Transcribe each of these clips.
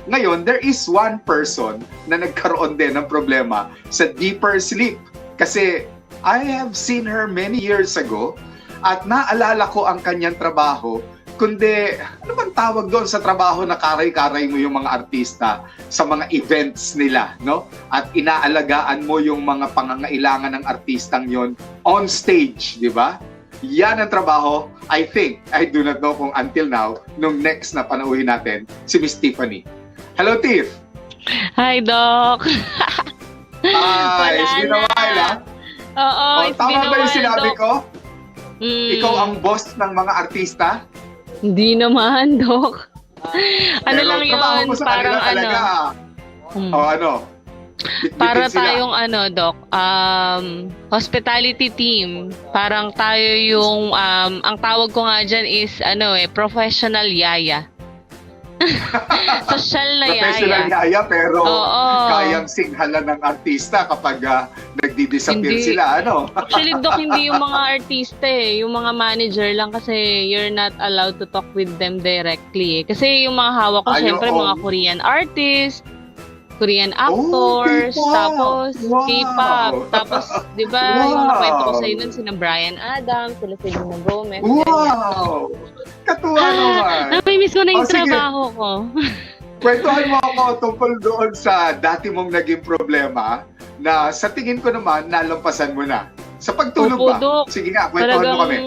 Ngayon, there is one person na nagkaroon din ng problema sa deeper sleep. Kasi I have seen her many years ago at naalala ko ang kanyang trabaho. Kundi, ano bang tawag doon sa trabaho na karay-karay mo yung mga artista sa mga events nila, no? At inaalagaan mo yung mga pangangailangan ng artistang yon on stage, di ba? Yan ang trabaho, I think, I do not know kung until now, nung next na panauhin natin, si Miss Tiffany. Hello, Tiff! Hi, Doc! Hi, it's been a while, ha? Oo, it's been a tama ba yung while, sinabi Doc. ko? Ikaw ang boss ng mga artista? Hindi naman, Doc. Ano Pero lang trabaho yun, mo sa parang kanila talaga. O ano? Bit-bitin para sila. tayong Doc, hospitality team. Parang tayo yung, ang tawag ko nga dyan is, professional yaya. Social na Professional yaya. yaya, pero Oo. kayang singhalan ng artista kapag nagdi-disappear Hindi. sila, ano? Actually, Doc, hindi yung mga artista yung mga manager lang kasi you're not allowed to talk with them directly. Kasi yung mga hawak ko, syempre, oo. mga Korean artists, Korean actors, K-pop. tapos Wow. K-pop, tapos, di ba, yung Wow. nakwento ko sa'yo nun, sina Bryan Adams, sila Selena Gomez, ganyan. Wow! Katuwa naman. Namimiss ko na yung Sige. trabaho ko. Kwentuhan mo ako tungkol doon sa dati mong naging problema na sa tingin ko naman, nalampasan mo na. Sa pagtulog Opo, ba? Doc. Sige nga, kwentuhan mo kami.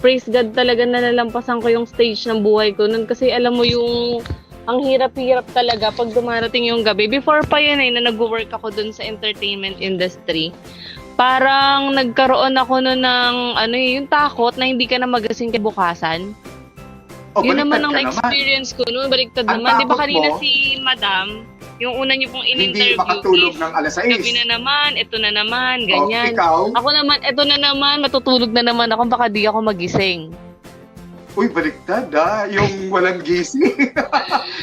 Praise God talaga na nalampasan ko yung stage ng buhay ko nun kasi alam mo yung ang hirap-hirap talaga pag dumarating yung gabi. Before pa yun na nag-work ako dun sa entertainment industry. Parang nagkaroon ako nun ng yung takot na hindi ka na magasing kibukasan. O, Yun baliktad naman ang ka naman. na-experience ko noon. Baliktad Ang naman. Di ba takot kanina mo, si Madam, yung una niyo pong Hindi in-interview makatulog is, ng alas 6. gabi na naman, ito na naman, O, ganyan. ikaw, Ako naman, ito na naman, matutulog na naman ako, baka di ako magising. uy, baliktad yung walang gising.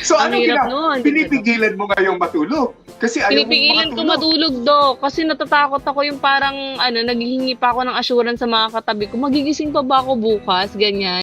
So Ang ano hirap nun, di ba, pinipigilan mo ngayong matulog? Kasi ayaw mong Pinipigilan ko makatulog. matulog, Dok. Kasi natatakot ako yung parang, naghihingi pa ako ng assurance sa mga katabi ko. Magigising pa ba ako bukas? Ganyan.